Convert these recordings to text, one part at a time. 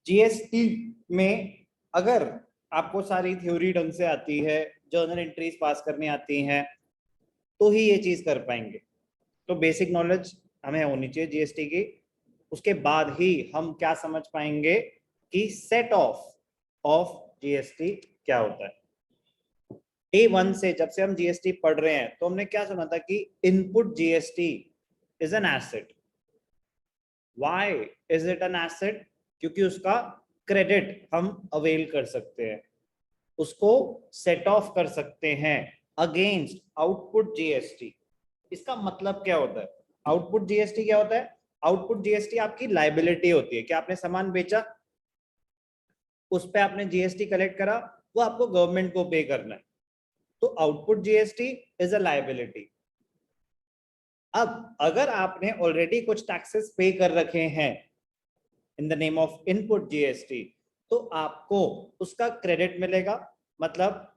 GST में अगर आपको सारी थ्योरी ढंग से आती है, जर्नल एंट्रीज पास करनी आती हैं, तो ही ये चीज कर पाएंगे। तो बेसिक नॉलेज हमें होनी चाहिए जीएसटी की। उसके बाद ही हम क्या समझ पाएंगे कि सेट ऑफ ऑफ जीएसटी क्या होता है। डे वन से जब से हम जीएसटी पढ़ रहे हैं तो हमने क्या सुना था कि input GST is an asset. Why is it an asset? क्योंकि उसका क्रेडिट हम अवेल कर सकते हैं, उसको सेट ऑफ कर सकते हैं अगेंस्ट आउटपुट जीएसटी। इसका मतलब क्या होता है? आउटपुट जीएसटी क्या होता है? आउटपुट जीएसटी आपकी लाइबिलिटी होती है कि आपने सामान बेचा, उस पे आपने जीएसटी कलेक्ट करा, वो आपको गवर्नमेंट को पे करना है। तो output GST is a liability. अब अगर आपने ऑलरेडी कुछ टैक्सेस पे कर रखे हैं in the name of input GST, तो आपको उसका क्रेडिट मिलेगा। मतलब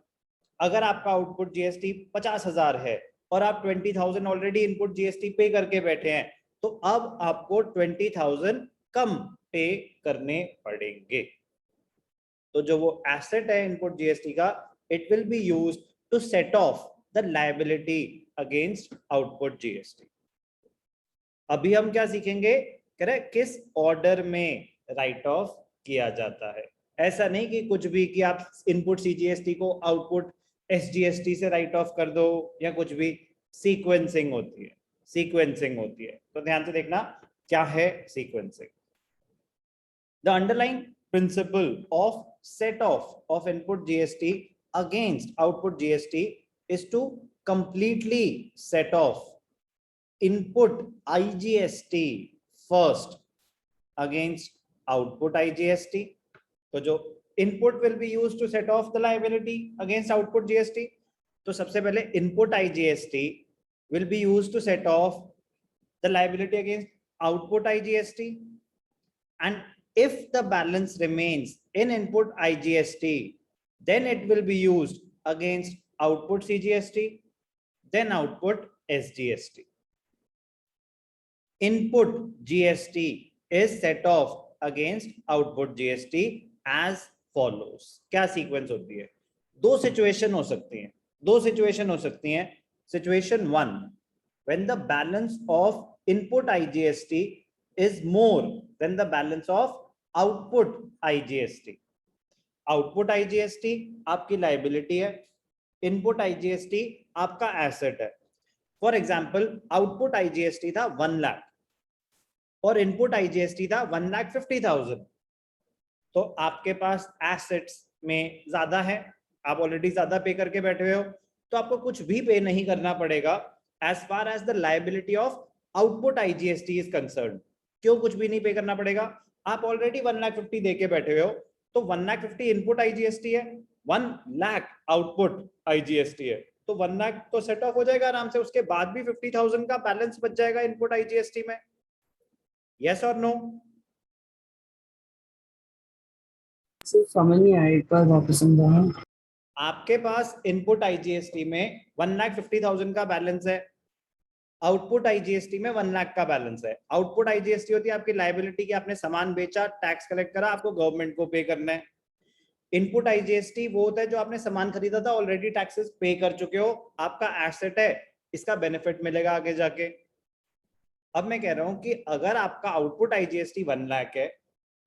अगर आपका आउटपुट जीएसटी 50,000 है और आप 20,000 ऑलरेडी इनपुट जीएसटी पे करके बैठे हैं, तो अब आपको 20,000 कम पे करने पड़ेंगे। तो जो वो एसेट है इनपुट जीएसटी का, it will be used to set off the liability against output GST. अभी हम क्या सीखेंगे, कह रहे किस ऑर्डर में राइट ऑफ किया जाता है। ऐसा नहीं कि कुछ भी कि आप इनपुट सीजीएसटी को आउटपुट एसजीएसटी से राइट ऑफ कर दो या कुछ भी। सीक्वेंसिंग होती है, सीक्वेंसिंग होती है। तो ध्यान से देखना क्या है sequencing. The underlying principle of set off of input GST against output GST is to completely set off input IGST first against output IGST. तो जो input will be used to set off the liability against output GST, तो सबसे पहले input IGST will be used to set off the liability against output IGST, and if the balance remains in input IGST, then it will be used against output CGST, then output SGST. Input GST is set off against output GST as follows. क्या sequence होती है? दो situation हो सकती हैं, दो situation हो सकती हैं। Situation one, when the balance of input IGST is more than the balance of output IGST. Output IGST आपकी लाइबिलिटी है, इनपुट आईजीएसटी आपका एसेट है। फॉर एग्जांपल आउटपुट आईजीएसटी था 1 लाख और इनपुट आईजीएसटी था 1,50,000। तो आपके पास एसेट्स में ज्यादा है, आप ऑलरेडी ज्यादा पे करके बैठे हुए हो, तो आपको कुछ भी पे नहीं करना पड़ेगा as far as the liability of output IGST is concern. क्यों कुछ भी नहीं पे करना पड़ेगा? आप ऑलरेडी 1,50,000 दे के बैठे हुए हो, तो 1,50,000 इनपुट आईजीएसटी है, 1 लाख आउटपुट आईजीएसटी है, तो 1 लाख तो सेट ऑफ हो जाएगा आराम से। उसके बाद भी 50,000 का बैलेंस बच जाएगा इनपुट आईजीएसटी में। यस और नो? समझ नहीं आया, एक बार वापस समझाना। आपके पास इनपुट आईजीएसटी में 1,50,000 का बैलेंस है, आउटपुट आईजीएसटी में 1 लाख का बैलेंस है। आउटपुट आईजीएसटी होती है आपकी लायबिलिटी की, आपने सामान बेचा, टैक्स कलेक्ट करा, आपको गवर्नमेंट को पे करना है। इनपुट आईजीएसटी वो होता है जो आपने सामान खरीदा था, ऑलरेडी टैक्सेस पे कर चुके हो, आपका एसेट है, इसका बेनिफिट मिलेगा आगे जाके। अब मैं कह रहा हूं कि अगर आपका आउटपुट आईजीएसटी 1 लाख है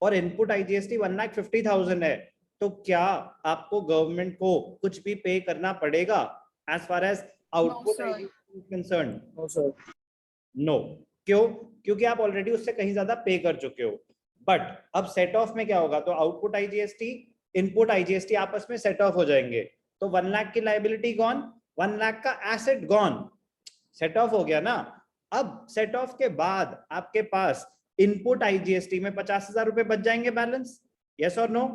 और इनपुट आईजीएसटी 1,50,000 है, तो क्या आपको गवर्नमेंट को कुछ भी पे करना पड़ेगा as far as output IGST is concern? No sir. No. क्यों? क्योंकि आप ऑलरेडी उससे कहीं ज्यादा पे कर चुके हो। बट अब सेट ऑफ में क्या होगा, तो आउटपुट आईजीएसटी इनपुट आईजीएसटी आपस में सेट ऑफ हो जाएंगे, तो 1 लाख की लायबिलिटी गॉन, 1 लाख का एसेट गॉन, सेट ऑफ हो गया ना। अब सेट ऑफ के बाद आपके पास इनपुट आईजीएसटी में 50,000 रुपए बच जाएंगे बैलेंस। यस और नो?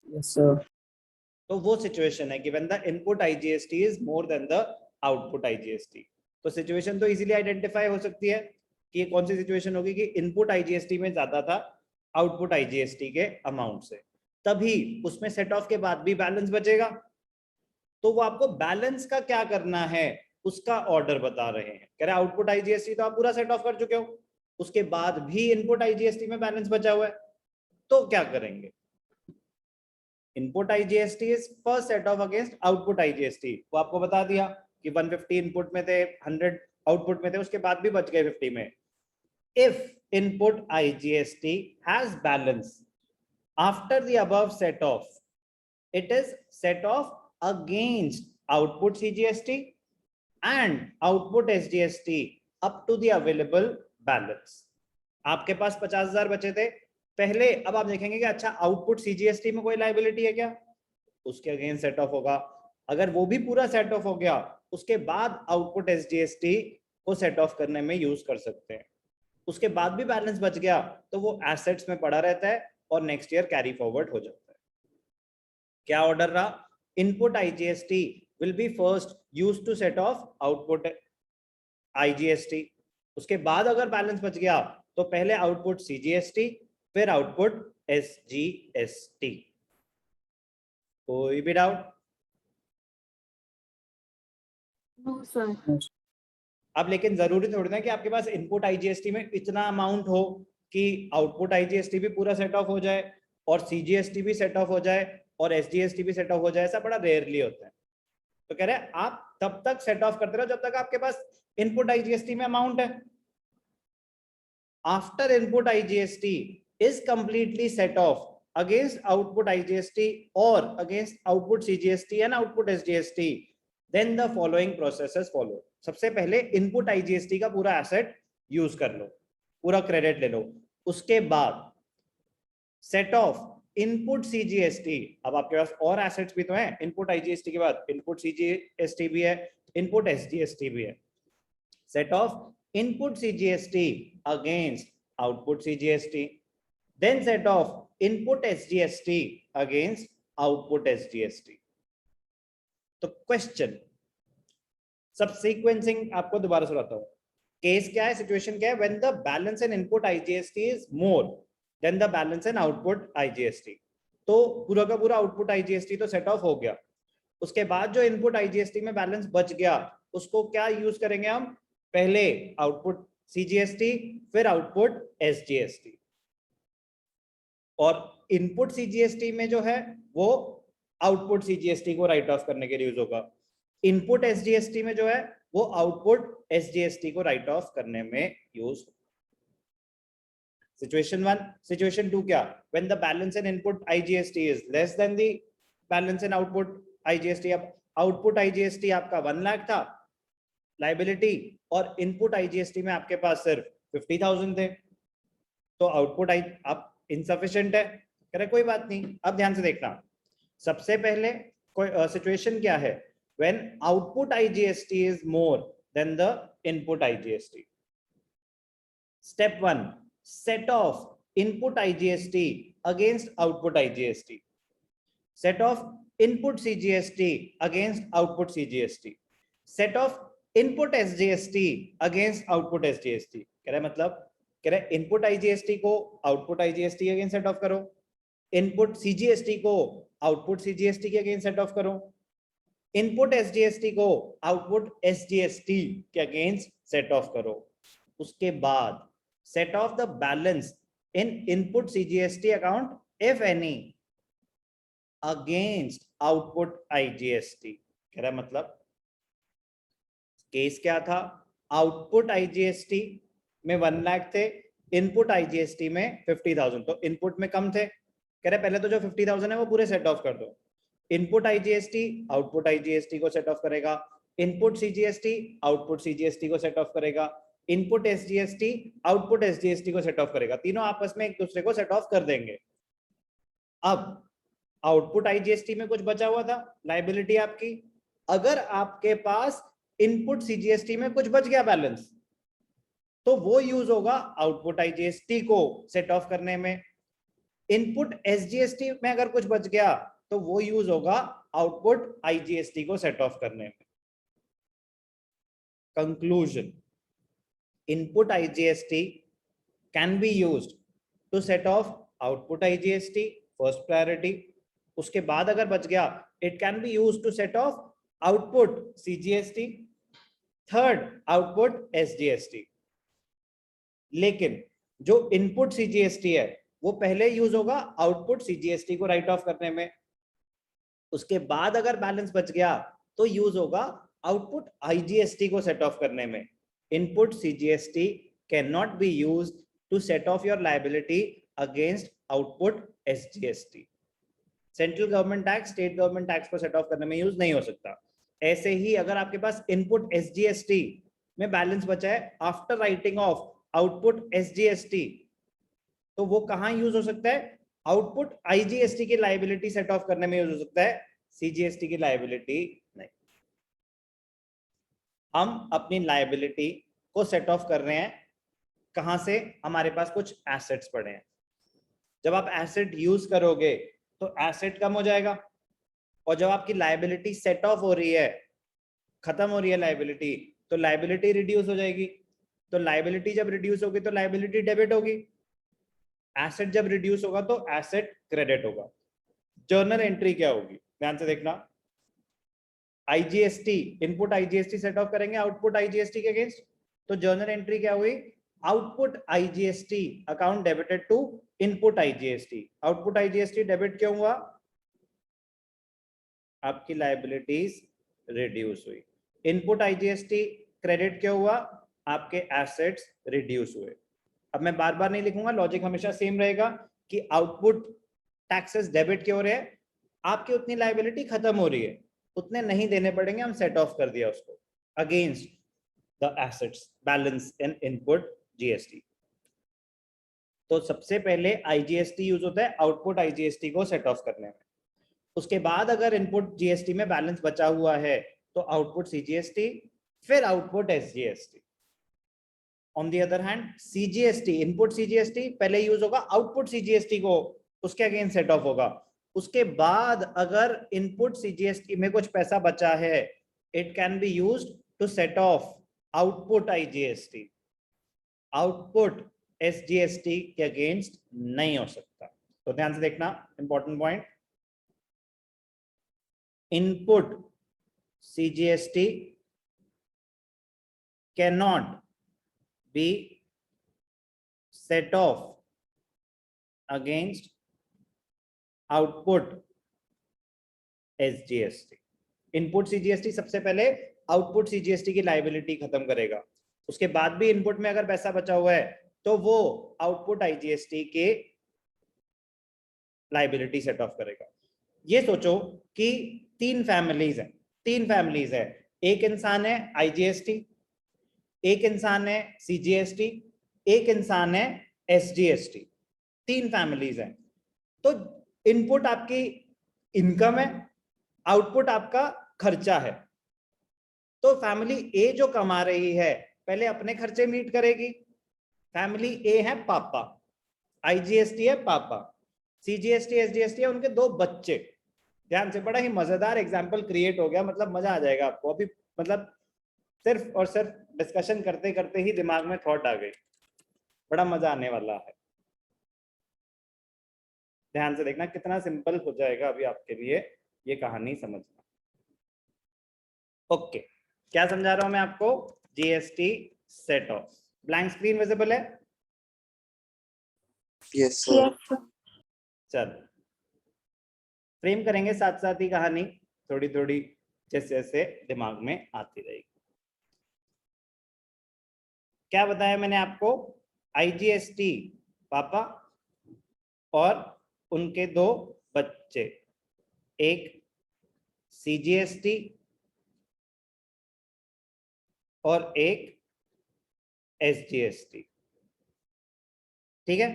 Yes sir. तो वो सिचुएशन है कि when the input IGST is more than the output IGST. तो सिचुएशन तो इजीली आइडेंटिफाई हो सकती है कि ये कौन सी सिचुएशन होगी कि इनपुट आईजीएसटी में ज्यादा था आउटपुट आईजीएसटी के अमाउंट से, तभी उसमें सेट ऑफ के बाद भी बैलेंस बचेगा। तो वो आपको बैलेंस का क्या करना है उसका ऑर्डर बता रहे हैं। कह रहे आउटपुट आईजीएसटी तो आप पूरा सेट ऑफ कर चुके हो, उसके बाद भी इनपुट आईजीएसटी में बैलेंस बचा हुआ है, तो क्या करेंगे? Input IGST is first set of against output IGST. वो आपको बता दिया कि 150 इनपुट में थे, 100 आउटपुट में थे, उसके बाद भी बच गए 50 में। If input IGST has balance after the above set of, it is set off against output CGST and output SGST up to the available balance। आपके पास 50,000 बचे थे पहले, अब आप देखेंगे कि अच्छा आउटपुट सीजीएसटी में कोई लाइबिलिटी है क्या, उसके अगेंस्ट सेट ऑफ होगा। अगर वो भी पूरा सेट ऑफ हो गया, उसके बाद आउटपुट एसजीएसटी को सेट ऑफ करने में यूज कर सकते हैं। उसके बाद भी बैलेंस बच गया तो वो एसेट्स में पड़ा रहता है और नेक्स्ट ईयर कैरी फॉरवर्ड हो जाता है। क्या ऑर्डर रहा? Input IGST will be first use to set off output IGST. उसके बाद अगर बैलेंस बच गया तो पहले आउटपुट सीजीएसटी, फिर आउटपुट एसजीएसटी। कोई भी डाउट? No sir. अब लेकिन जरूरी थोड़ी ना कि आपके पास इनपुट आईजीएसटी में इतना अमाउंट हो कि आउटपुट आईजीएसटी भी पूरा सेट ऑफ हो जाए और सीजीएसटी भी सेट ऑफ हो जाए और एसजीएसटी भी सेट ऑफ हो जाए। ऐसा बड़ा रेयरली होता है। तो कह रहे हैं आप तब तक सेट ऑफ करते रहो जब तक आपके पास इनपुट आईजीएसटी में अमाउंट है। After input IGST is completely set of against output IGST or against output CGST and output SGST, then the following processes follow। सबसे पहले इनपुट आईजीएसटी का पूरा एसेट यूज कर लो, पूरा क्रेडिट ले लो। उसके बाद सेट ऑफ इनपुट सीजीएसटी। अब आपके पास और एसेट्स भी तो हैं इनपुट आईजीएसटी के बाद, इनपुट सीजीएसटी भी है, इनपुट एसजीएसटी भी है। Set of input CGST against output CGST, then set off input SGST against output SGST। तो क्वेश्चन सब सीक्वेंसिंग आपको दोबारा सुनाता हूं। केस क्या है, सिचुएशन क्या है? When the balance in input IGST is more than the balance in output IGST. तो पूरा का पूरा आउटपुट आईजीएसटी तो सेट ऑफ हो गया, उसके बाद जो इनपुट आईजीएसटी में बैलेंस बच गया उसको क्या यूज करेंगे हम? पहले आउटपुट सीजीएसटी, फिर आउटपुट एसजीएसटी। और इनपुट सीजीएसटी में जो है वो आउटपुट सीजीएसटी को राइट ऑफ करने के लिए यूज होगा। इनपुट एसजीएसटी में जो है वो आउटपुट एसजीएसटी को राइट ऑफ करने में यूज। सिचुएशन 1। सिचुएशन 2 क्या? When the balance in input IGST is less than the balance in output IGST. अब आउटपुट आईजीएसटी आपका 1 लाख था लाइबिलिटी और इनपुट आईजीएसटी में आपके पास सिर्फ 50,000 थे, तो आउटपुट आप इनसफिशिएंट है। कह रहे कोई बात नहीं, अब ध्यान से देखना। सबसे पहले सिचुएशन क्या है? When output IGST is more than the input IGST. Step 1, set of input IGST against output IGST, set of input CGST against output CGST, set of input SGST against output SGST. कह रहे मतलब कह रहे input IGST को output IGST के against set of करो, input CGST को output CGST के अगेंस्ट सेट ऑफ करो, इनपुट एसजीएसटी को आउटपुट एसजीएसटी के अगेंस्ट सेट ऑफ करो। उसके बाद set off the balance in input CGST account if any against output IGST. कह रहा मतलब केस क्या था? आउटपुट आईजीएसटी में 1 लाख थे, इनपुट आईजीएसटी में 50,000, तो इनपुट में कम थे। कह रहे पहले तो जो 50,000 है वो पूरे सेट ऑफ कर दो। इनपुट आईजीएसटी आउटपुट आईजीएसटी को सेट ऑफ करेगा, इनपुट सीजीएसटी आउटपुट सीजीएसटी को सेट ऑफ करेगा, इनपुट एसजीएसटी आउटपुट एसजीएसटी को सेट ऑफ करेगा। तीनों आपस में एक दूसरे को सेट ऑफ कर देंगे। अब आउटपुट आईजीएसटी में कुछ बचा हुआ था लाइबिलिटी आपकी, अगर आपके पास इनपुट सीजीएसटी में कुछ बच गया बैलेंस तो वो यूज होगा आउटपुट आईजीएसटी को सेट ऑफ करने में। इनपुट एसजीएसटी में अगर कुछ बच गया तो वो यूज होगा आउटपुट आईजीएसटी को सेट ऑफ करने में। Conclusion, input IGST can be used to set off output IGST, first priority. उसके बाद अगर बच गया it can be used to set off output CGST, third output SGST. लेकिन जो इनपुट सीजीएसटी है वो पहले यूज होगा आउटपुट सीजीएसटी को राइट ऑफ करने में, उसके बाद अगर बैलेंस बच गया तो यूज होगा आउटपुट आईजीएसटी को सेट ऑफ करने में। Input CGST can not be used to set off your liability against output SGST. Central government tax state government tax को सेट ऑफ करने में यूज नहीं हो सकता। ऐसे ही अगर आपके पास इनपुट एसजीएसटी में बैलेंस बचा है after writing of output SGST, तो वो कहां यूज हो सकता है? आउटपुट आईजीएसटी की लायबिलिटी सेट ऑफ करने में यूज हो सकता है, सीजीएसटी की लायबिलिटी नहीं। हम अपनी लायबिलिटी को सेट ऑफ कर रहे हैं कहां से? हमारे पास कुछ एसेट्स पड़े हैं। जब आप एसेट यूज करोगे तो एसेट कम हो जाएगा, और जब आपकी लायबिलिटी सेट ऑफ हो रही है, खत्म हो रही है लायबिलिटी, तो लायबिलिटी रिड्यूस हो जाएगी। तो लायबिलिटी जब रिड्यूस होगी तो लायबिलिटी डेबिट होगी, एसेट जब रिड्यूस होगा तो एसेट क्रेडिट होगा। जर्नल एंट्री क्या होगी? ध्यान से देखना। IGST, input IGST set off करेंगे आउटपुट आईजीएसटी के अगेंस्ट, तो जर्नल एंट्री क्या हुई? Output IGST account debited to input IGST. Output IGST debit क्यों हुआ? आपकी लायबिलिटीज रिड्यूस हुई। इनपुट आईजीएसटी क्रेडिट क्यों हुआ? आपके एसेट्स रिड्यूस हुए। अब मैं बार बार नहीं लिखूंगा, लॉजिक हमेशा सेम रहेगा कि आउटपुट टैक्सेस डेबिट क्यों हो रहे हैं? आपकी उतनी लायबिलिटी खत्म हो रही है, उतने नहीं देने पड़ेंगे, हम सेट ऑफ कर दिया उसको against the assets balance in input GST. तो सबसे पहले आईजीएसटी यूज होता है आउटपुट आईजीएसटी को सेट ऑफ करने में। उसके बाद अगर इनपुट जीएसटी में बैलेंस बचा हुआ है तो आउटपुट सीजीएसटी, फिर output SGST. On the other hand CGST, input CGST पहले यूज होगा आउटपुट सीजीएसटी को, उसके अगेंस्ट सेट ऑफ होगा। उसके बाद अगर इनपुट सीजीएसटी में कुछ पैसा बचा है, it can be used to set off output IGST. Output SGST के अगेंस्ट नहीं हो सकता। तो ध्यान से देखना, important point. Input CGST cannot be set off against output SGST। Input CGST सबसे पहले आउटपुट CGST की लायबिलिटी खत्म करेगा, उसके बाद भी इनपुट में अगर पैसा बचा हुआ है तो वो आउटपुट IGST के लायबिलिटी सेट ऑफ करेगा। ये सोचो कि तीन फैमिलीज है, एक इंसान है IGST, एक इंसान है CGST, एक इंसान है SGST। तीन फैमिलीज हैं। तो इनपुट आपकी इनकम है, आउटपुट आपका खर्चा है। तो फैमिली ए जो कमा रही है पहले अपने खर्चे मीट करेगी। फैमिली ए है पापा, IGST है पापा, CGST SGST है उनके दो बच्चे। ध्यान से, बड़ा ही मजेदार एग्जाम्पल क्रिएट हो गया, मतलब मजा आ जाएगा आपको अभी। मतलब सिर्फ और सिर्फ डिस्कशन करते करते ही दिमाग में थॉट आ गई, बड़ा मजा आने वाला है। ध्यान से देखना कितना सिंपल हो जाएगा अभी आपके लिए ये कहानी समझना। ओके, क्या समझा रहा हूं मैं आपको? GST set off. Blank screen visible है? Yes sir. चल फ्रेम करेंगे साथ साथ ही कहानी, थोड़ी थोड़ी जैसे जैसे दिमाग में आती रहेगी। क्या बताया मैंने आपको? IGST पापा और उनके दो बच्चे, एक CGST और एक SGST। ठीक है,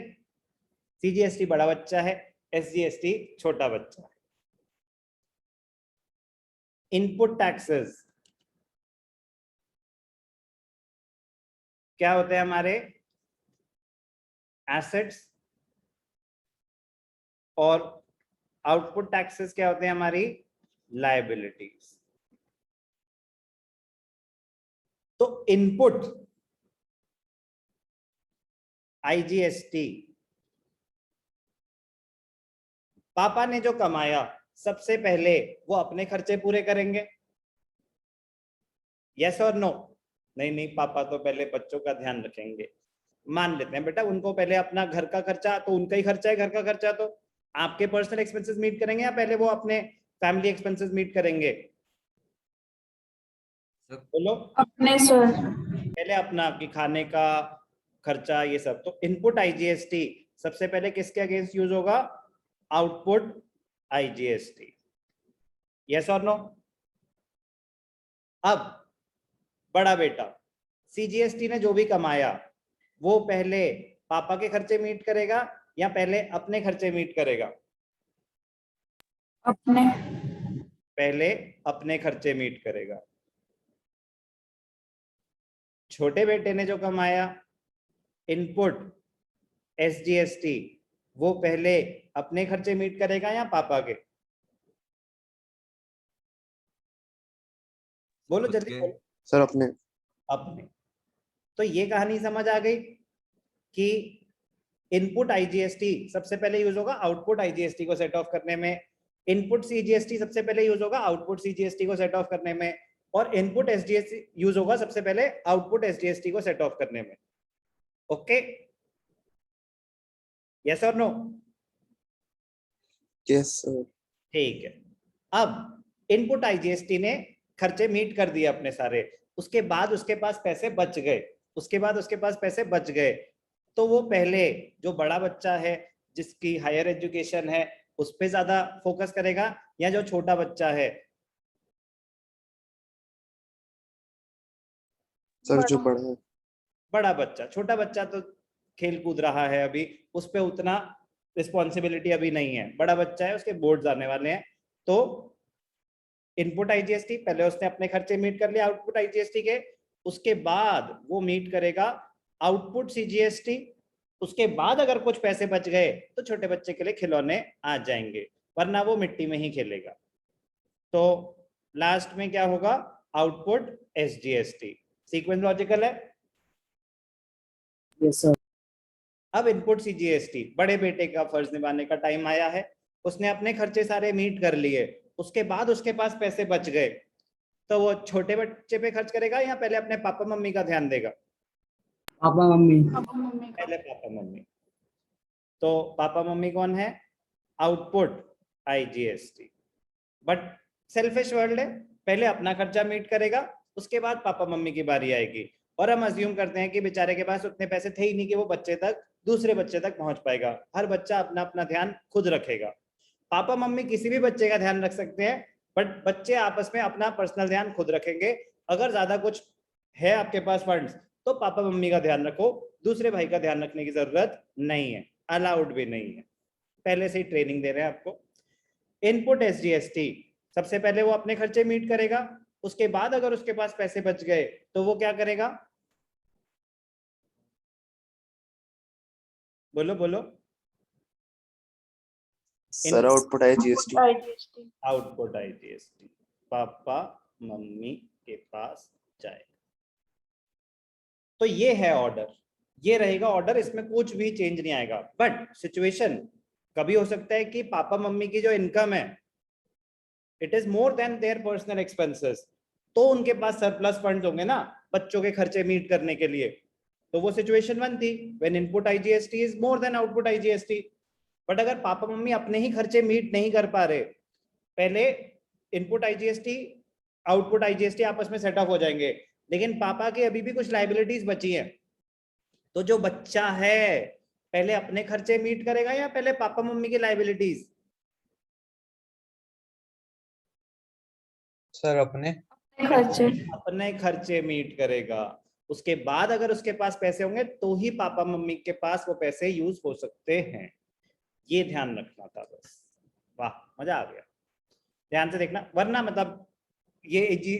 CGST बड़ा बच्चा है, SGST छोटा बच्चा है। इनपुट टैक्सेस क्या होते हैं हमारे? एसेट्स। और आउटपुट टैक्सेस क्या होते हैं? हमारी लायबिलिटीज। तो इनपुट IGST, पापा ने जो कमाया सबसे पहले वो अपने खर्चे पूरे करेंगे, यस और नो? नहीं, पापा तो पहले बच्चों का ध्यान रखेंगे। मान लेते हैं बेटा उनको पहले अपना घर का खर्चा, तो उनका ही खर्चा है घर का खर्चा, तो आपके पर्सनल एक्सपेंसेस मीट करेंगे या पहले वो अपने फैमिली एक्सपेंसेस मीट करेंगे? बोलो। अपने सर। पहले अपना आपकी खाने का खर्चा ये सब। तो इनपुट आईजीएसटी सबसे पहले किसके अगेंस्ट यूज होगा? Output IGST. यस और नो? अब बड़ा बेटा सीजीएसटी ने जो भी कमाया वो पहले पापा के खर्चे मीट करेगा या पहले अपने खर्चे मीट करेगा? अपने। पहले अपने खर्चे मीट करेगा। छोटे बेटे ने जो कमाया इनपुट एसजीएसटी, वो पहले अपने खर्चे मीट करेगा या पापा के? बोलो जल्दी बोलो। सर अपने। अपने। तो ये कहानी समझ आ गई कि इनपुट आईजीएसटी सबसे पहले यूज होगा आउटपुट आईजीएसटी को सेट ऑफ करने में, इनपुट सीजीएसटी सबसे पहले यूज होगा आउटपुट सीजीएसटी को सेट ऑफ करने में, और इनपुट एसजीएसटी यूज होगा सबसे पहले आउटपुट एसजीएसटी को सेट ऑफ करने में। ओके, यस और नो? Yes sir. ठीक है। अब इनपुट आईजीएसटी ने खर्चे मीट कर दिए अपने सारे, उसके बाद उसके पास पैसे बच गए, उसके बाद उसके पास पैसे बच गए, तो वो पहले जो बड़ा बच्चा है जिसकी हायर एजुकेशन है उस पे ज्यादा फोकस करेगा या जो छोटा बच्चा है? सर जो बड़ा है। बड़ा बच्चा। छोटा बच्चा तो खेल कूद रहा है अभी, उस पे उतना रिस्पॉन्सिबिलिटी अभी नहीं है। बड़ा बच्चा है, उसके बोर्ड्स आने वाले हैं, तो इनपुट आईजीएसटी पहले उसने अपने खर्चे मीट कर लिए आउटपुट आईजीएसटी के, उसके बाद वो मीट करेगा आउटपुट सीजीएसटी, उसके बाद अगर कुछ पैसे बच गए तो छोटे बच्चे के लिए खिलौने आ जाएंगे, वरना वो मिट्टी में ही खेलेगा। तो लास्ट में क्या होगा? Output SGST. सीक्वेंस लॉजिकल है? Yes sir. अब इनपुट सीजीएसटी, बड़े बेटे का फर्ज निभाने का टाइम आया है, उसने अपने खर्चे सारे मीट कर लिए, उसके बाद उसके पास पैसे बच गए, तो वो छोटे बच्चे पे खर्च करेगा या पहले अपने पापा मम्मी का ध्यान देगा? Papa mummy. पहले पापा मम्मी। तो पापा मम्मी कौन है? Output IGST. But selfish world है, पहले अपना खर्चा मीट करेगा, उसके बाद पापा मम्मी की बारी आएगी, और हम अज्यूम करते हैं कि बेचारे के पास उतने पैसे थे ही नहीं कि वो बच्चे तक, दूसरे बच्चे तक पहुंच पाएगा। हर बच्चा अपना अपना ध्यान खुद रखेगा। पापा मम्मी किसी भी बच्चे का ध्यान रख सकते हैं, बट बच्चे आपस में अपना पर्सनल ध्यान खुद रखेंगे। अगर ज्यादा कुछ है आपके पास फंड्स तो पापा मम्मी का ध्यान रखो, दूसरे भाई का ध्यान रखने की जरूरत नहीं है, अलाउड भी नहीं है। पहले से ही ट्रेनिंग दे रहे हैं आपको। इनपुट एसजीएसटी सबसे पहले वो अपने खर्चे मीट करेगा, उसके बाद अगर उसके पास पैसे बच गए तो वो क्या करेगा? बोलो बोलो। सर आउटपुट है GST. Output IGST papa mummy के पास जाएगा। तो ये है ऑर्डर, ये रहेगा ऑर्डर, इसमें कुछ भी चेंज नहीं आएगा। बट सिचुएशन कभी हो सकता है कि पापा मम्मी की जो इनकम है it is more than their personal expenses, तो उनके पास सरप्लस फंड्स होंगे ना बच्चों के खर्चे मीट करने के लिए। तो वो सिचुएशन वन थी when input IGST is more than output IGST. But अगर पापा मम्मी अपने ही खर्चे मीट नहीं कर पा रहे, पहले इनपुट आईजीएसटी आउटपुट आईजीएसटी आपस में सेट ऑफ हो जाएंगे, लेकिन पापा के अभी भी कुछ लाइबिलिटीज बची हैं, तो जो बच्चा है पहले अपने खर्चे मीट करेगा या पहले पापा मम्मी की लाइबिलिटीज? सर अपने खर्चे। अपने खर्चे मीट करेगा, उसके बाद अगर उसके पास पैसे होंगे तो ही पापा मम्मी के पास वो पैसे यूज हो सकते हैं। ये ध्यान रखना था बस। वाह मजा आ गया। ध्यान से देखना, वरना मतलब ये जी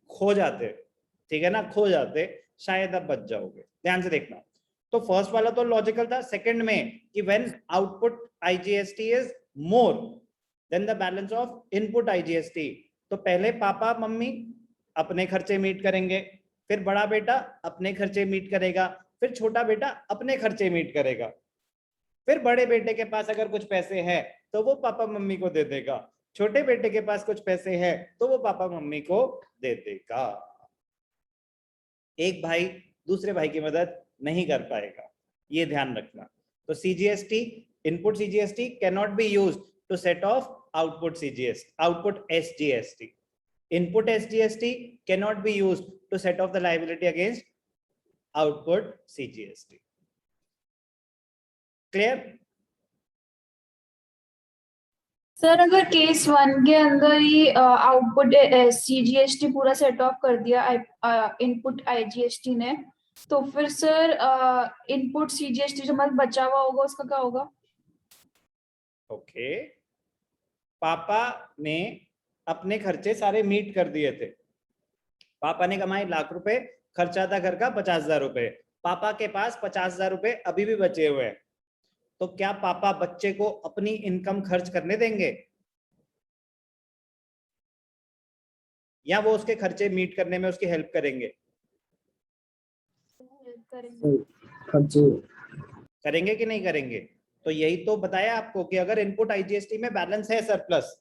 खो जाते, ठीक है ना, खो जाते, शायद अब बच जाओगे। ध्यान से देखना। तो फर्स्ट वाला तो लॉजिकल था। सेकंड में कि when output IGST is more than the balance of input IGST, तो पहले पापा मम्मी अपने खर्चे मीट करेंगे, फिर बड़ा बेटा अपने खर्चे मीट करेगा, फिर छोटा बेटा अपने खर्चे मीट करेगा, फिर बड़े बेटे के पास अगर कुछ पैसे हैं तो वो पापा मम्मी को दे देगा, छोटे बेटे के पास कुछ पैसे हैं तो वो पापा मम्मी को दे देगा। एक भाई दूसरे भाई की मदद नहीं कर पाएगा, ये ध्यान रखना। तो CGST, input CGST cannot be used to set off output CGST, output SGST. Input SGST cannot be used to set off the liability against output CGST. Clear? Sir अगर केस 1 के अंदर ही आउटपुट CGST पूरा set of कर दिया input IGST ने, तो फिर sir input CGST जो मतलब बचा हुआ होगा उसका क्या होगा? ओके, पापा ने अपने खर्चे सारे मीट कर दिए थे। पापा ने कमाए ₹1,00,000, खर्चा था घर का ₹50,000। पापा के पास ₹50,000 अभी भी बचे हुए हैं, तो क्या पापा बच्चे को अपनी इनकम खर्च करने देंगे या वो उसके खर्चे मीट करने में उसकी हेल्प करेंगे? करेंगे कि नहीं करेंगे? तो यही तो बताया आपको कि अगर इनपुट IGST में बैलेंस है सरप्लस,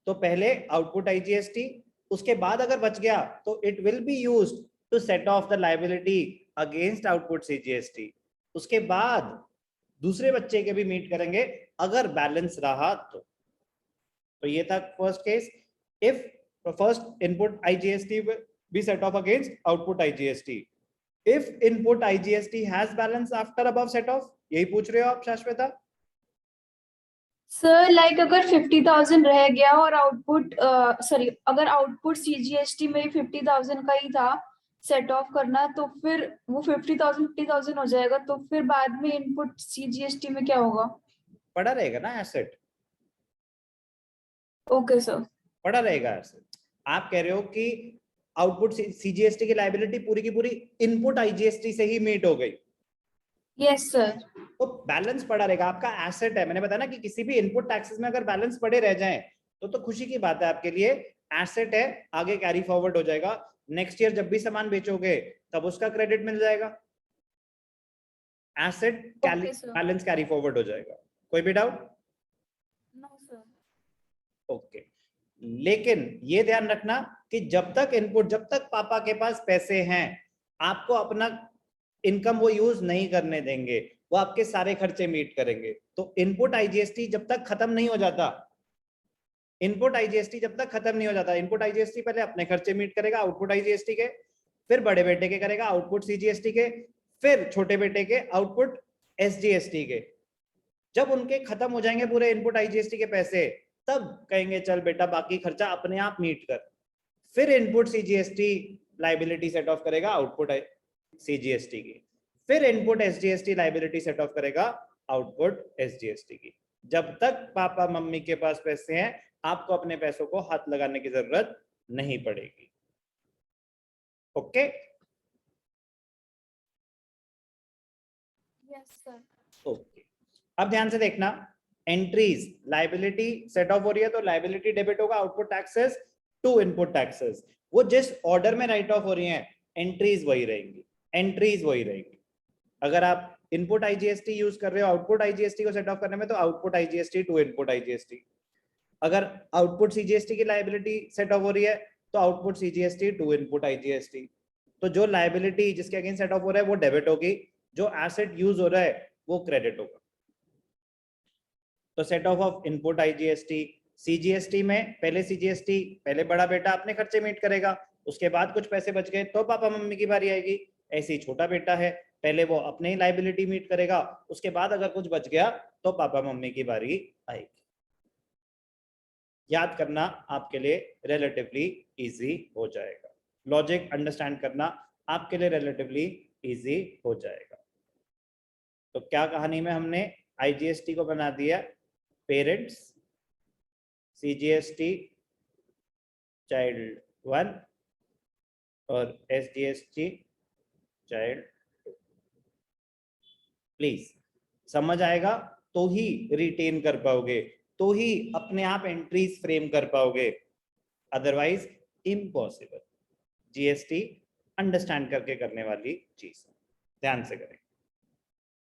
तो पहले आउटपुट IGST, उसके बाद अगर बच गया तो it will be used to set off the liability against output CGST। उसके बाद दूसरे बच्चे के भी मीट करेंगे अगर बैलेंस रहा तो ये था first case. If first input IGST be set off against output IGST, if input IGST has balance after above set off, यही पूछ रहे हो आप शाश्वता? सर लाइक अगर 50,000 रह गया और आउटपुट अगर आउटपुट CGST में 50,000 का ही था सेट ऑफ करना, तो फिर वो 50,000 हो जाएगा, तो फिर बाद में इनपुट CGST में क्या होगा? पड़ा रहेगा ना एसेट। ओके सर, पड़ा रहेगा एसेट। आप कह रहे हो कि आउटपुट CGST की लायबिलिटी पूरी की पूरी इनपुट IGST से ही मीट हो गई। Yes sir. तो बैलेंस पड़ा रहेगा, आपका एसेट है। मैंने बताया ना कि किसी भी इनपुट टैक्सेस में अगर बैलेंस पड़े रह जाएं तो खुशी की बात है आपके लिए, एसेट है, आगे कैरी फॉरवर्ड हो जाएगा। नेक्स्ट ईयर जब भी सामान बेचोगे तब उसका क्रेडिट मिल जाएगा, एसेट बैलेंस कैरी फॉरवर्ड हो जाएगा। कोई भी डाउट? No sir. ओके, लेकिन ये ध्यान रखना कि जब तक पापा के पास पैसे हैं, आपको अपना इनकम वो यूज नहीं करने देंगे, वो आपके सारे खर्चे मीट करेंगे। तो इनपुट IGST जब तक खत्म नहीं हो जाता, इनपुट IGST पहले अपने खर्चे मीट करेगा आउटपुट IGST के, फिर बड़े बेटे के करेगा आउटपुट CGST के, फिर छोटे बेटे के आउटपुट SGST के। जब उनके खत्म हो जाएंगे पूरे इनपुट IGST के पैसे, तब कहेंगे चल बेटा बाकी खर्चा अपने आप मीट कर। फिर input CGST liability set of करेगा आउटपुट CGST की, फिर input SGST liability set of करेगा आउटपुट SGST की। जब तक पापा मम्मी के पास पैसे हैं, आपको अपने पैसों को हाथ लगाने की जरूरत नहीं पड़ेगी। ओके? Yes sir. ओके, अब ध्यान से देखना, एंट्रीज लायबिलिटी सेट ऑफ हो रही है तो लायबिलिटी डेबिट होगा output taxes to input taxes. वो जिस ऑर्डर में राइट ऑफ हो रही हैं, एंट्रीज वही रहेंगी। अगर आप इनपुट IGST यूज कर रहे हो आउटपुट IGST को सेट ऑफ करने में, तो output IGST to input IGST। अगर आउटपुट CGST की लायबिलिटी सेट ऑफ हो रही है तो output CGST to input IGST। तो जो लायबिलिटी जिसके अगेंस्ट सेट ऑफ हो रहा है वो डेबिट होगी, जो एसेट यूज हो रहा है वो क्रेडिट होगा। तो set of input IGST, CGST में पहले बड़ा बेटा अपने खर्चे मीट करेगा, उसके बाद कुछ पैसे बच गए तो पापा मम्मी की बारी आएगी। ऐसे ही छोटा बेटा है, पहले वो अपने ही लायबिलिटी मीट करेगा, उसके बाद अगर कुछ बच गया तो पापा मम्मी की बारी आएगी। याद करना आपके लिए रिलेटिवली इजी हो जाएगा, लॉजिक अंडरस्टैंड करना आपके लिए रिलेटिवली इजी हो जाएगा। तो क्या कहानी में हमने IGST को बना दिया पेरेंट्स, CGST चाइल्ड 1 और SGST चाइल्ड 2। प्लीज समझ आएगा तो ही रिटेन कर पाओगे, तो ही अपने आप एंट्रीज फ्रेम कर पाओगे, अदरवाइज इम्पॉसिबल। GST अंडरस्टैंड करके करने वाली चीज, ध्यान से करें।